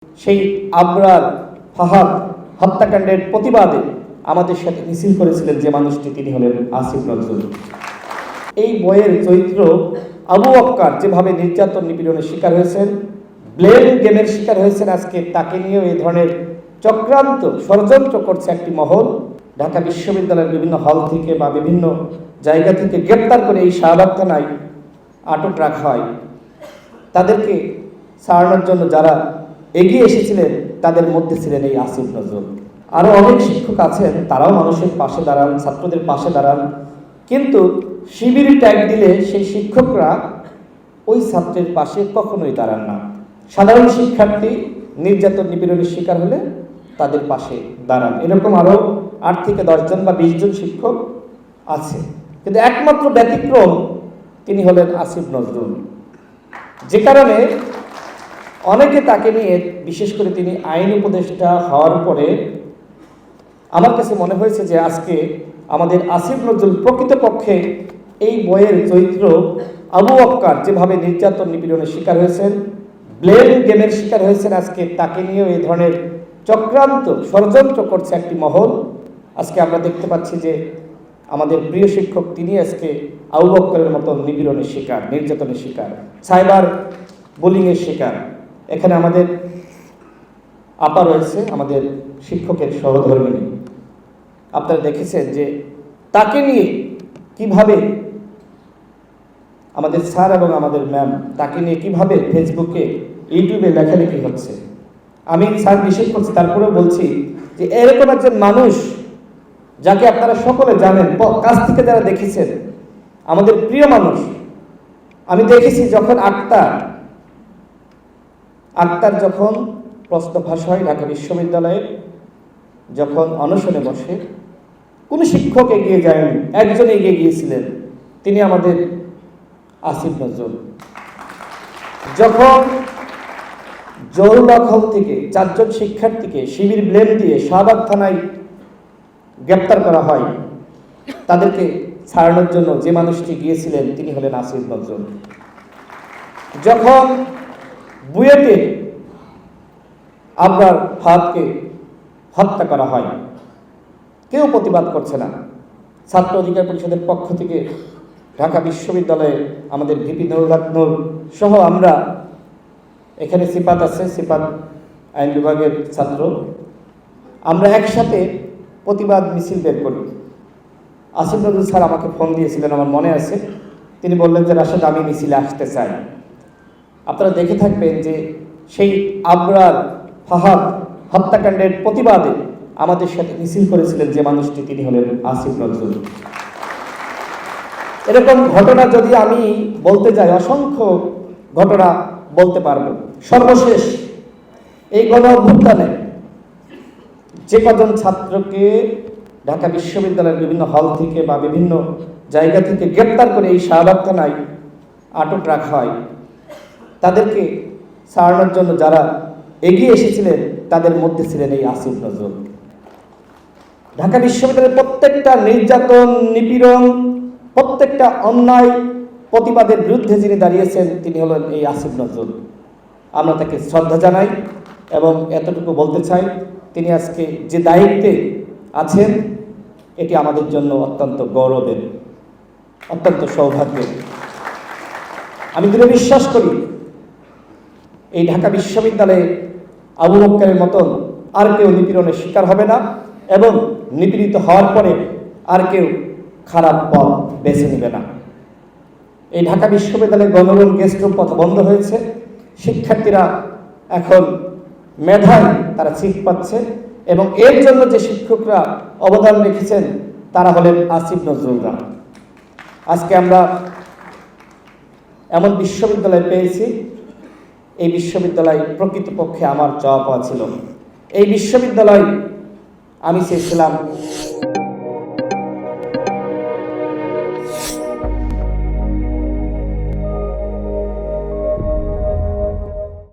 সেই আবরার ফাহাদ হত্যাকাণ্ডের প্রতিবাদে আমাদের সাথে মিছিল করেছিলেন যে মানুষটি, তিনি হলেন আসিফ নজরুল। এই বইয়ের চরিত্র আবু বকর যেভাবে নির্যাতন নিপীড়নের শিকার হয়েছেন, ব্লেম গেমের শিকার হয়েছেন, আজকে তাকে নিয়েও এই ধরনের চক্রান্ত ষড়যন্ত্র করছে একটি মহল। ঢাকা বিশ্ববিদ্যালয়ের বিভিন্ন হল থেকে বা বিভিন্ন জায়গা থেকে গ্রেপ্তার করে এই শাহবাগ থানায় আটক রাখা হয়। তাদেরকে ছাড়ানোর জন্য যারা এগিয়ে এসেছিলেন তাদের মধ্যে ছিলেন এই আসিফ নজরুল। আরও অনেক শিক্ষক আছেন, তারাও মানুষের পাশে দাঁড়ান, ছাত্রদের পাশে দাঁড়ান, কিন্তু শিবির ট্যাগ দিলে সেই শিক্ষকরা ওই ছাত্রের পাশে কখনোই দাঁড়ান না। সাধারণ শিক্ষার্থী নির্যাতন নিপীড়নের শিকার হলে তাদের পাশে দাঁড়ান। এরকম আরও 8 থেকে 10 জন বা 20 জন শিক্ষক আছে, কিন্তু একমাত্র ব্যতিক্রম তিনি হলেন আসিফ নজরুল। যে কারণে অনেকে তাকে নিয়ে, বিশেষ করে তিনি আইন উপদেষ্টা হওয়ার পরে আমার কাছে মনে হয়েছে যে আজকে আমাদের আসিফ নজরুল প্রকৃতপক্ষে এই বইয়ের চরিত্র আবু বকর যেভাবে নির্যাতন নিপীড়নের শিকার হয়েছেন, ব্লেম গেমের শিকার হয়েছেন, আজকে তাকে নিয়েও এই ধরনের চক্রান্ত ষড়যন্ত্র করছে একটি মহল। আজকে আমরা দেখতে পাচ্ছি যে আমাদের প্রিয় শিক্ষক তিনি আজকে আবু বকরের মতো নিপীড়নের শিকার, নির্যাতনের শিকার, সাইবার বুলিংয়ের শিকার। এখানে আমাদের আপা রয়েছে, আমাদের শিক্ষকের সহধর্মিণী। আপনারা দেখেছেন যে তাকে নিয়ে কিভাবে আমাদের স্যার এবং আমাদের ম্যাম তাকে নিয়ে কিভাবে ফেসবুকে, ইউটিউবে লেখালেখি হচ্ছে। আমি স্যার নিষেধ করছি, তারপরেও বলছি যে এরকম একজন মানুষ যাকে আপনারা সকলে জানেন, কাছ থেকে যারা দেখেছেন, আমাদের প্রিয় মানুষ। আমি দেখেছি যখন আক্তার যখন প্রশ্ন ফাঁস হয় ঢাকা বিশ্ববিদ্যালয়ে, যখন অনশনে বসে, কোনো শিক্ষক এগিয়ে যায়নি, একজন এগিয়ে গিয়েছিলেন, তিনি আমাদের আসিফ নজরুল। যখন জহুরুল্লাহ হল থেকে 4 জন শিক্ষার্থীকে শিবির ব্লেম দিয়ে শাহবাগ থানায় গ্রেপ্তার করা হয়, তাদেরকে ছাড়ানোর জন্য যে মানুষটি গিয়েছিলেন তিনি হলেন আসিফ নজরুল। যখন বুয়েটে আবরার ফাহাদকে হত্যা করা হয়, কেউ প্রতিবাদ করছে না। ছাত্র অধিকার পরিষদের পক্ষ থেকে ঢাকা বিশ্ববিদ্যালয়ে আমাদের ভিপি নূর সহ আমরা, এখানে সিপাত আছে, সিপাত আইন বিভাগের ছাত্র, আমরা একসাথে প্রতিবাদ মিছিল বের করি। আসিফ নজরুল স্যার আমাকে ফোন দিয়েছিলেন, আমার মনে আছে। তিনি বললেন যে রাশেদ, আমি মিছিলে আসতে চাই। আপনারা দেখে থাকবেন যে সেই আবরার ফাহাদ হত্যাকাণ্ডের প্রতিবাদে আমাদের সাথে মিছিল করেছিলেন যে মানুষটি, তিনি হলেন আসিফ নজরুল। এরকম ঘটনা যদি আমি বলতে যাই, অসংখ্য ঘটনা বলতে পারবো। সর্বশেষ এই গণ অভ্যুত্থানে যে কজন ছাত্রকে ঢাকা বিশ্ববিদ্যালয়ের বিভিন্ন হল থেকে বা বিভিন্ন জায়গা থেকে গ্রেপ্তার করে এই শাহবাগ থানায় আটক রাখা হয়, তাদেরকে ছাড়ানোর জন্য যারা এগিয়ে এসেছিলেন তাদের মধ্যে ছিলেন এই আসিফ নজরুল। ঢাকা বিশ্ববিদ্যালয়ের প্রত্যেকটা নির্যাতন, নিপীড়ন, প্রত্যেকটা অন্যায় প্রতিবাদের বিরুদ্ধে যিনি দাঁড়িয়েছেন তিনি হলেন এই আসিফ নজরুল। আমরা তাকে শ্রদ্ধা জানাই এবং এতটুকু বলতে চাই, তিনি আজকে যে দায়িত্বে আছেন এটি আমাদের জন্য অত্যন্ত গৌরবের, অত্যন্ত সৌভাগ্যের। আমি দৃঢ় বিশ্বাস করি এই ঢাকা বিশ্ববিদ্যালয়ে আবু বকরের মতন আর কেউ নিপীড়নের শিকার হবে না, এবং নিপীড়িত হওয়ার পরে আর কেউ খারাপ পথ বেছে নেবে না। এই ঢাকা বিশ্ববিদ্যালয়ের গণরুম, গেস্ট রুম পথ বন্ধ হয়েছে। শিক্ষার্থীরা এখন মেধায় তারা সিট পাচ্ছে, এবং এর জন্য যে শিক্ষকরা অবদান রেখেছেন তারা হলেন আসিফ নজরুলরা। আজকে আমরা এমন বিশ্ববিদ্যালয় পেয়েছি, এই বিশ্ববিদ্যালয় প্রকৃতপক্ষে আমার চাওয়া পাওয়া ছিল। এই বিশ্ববিদ্যালয় আমি চেয়েছিলাম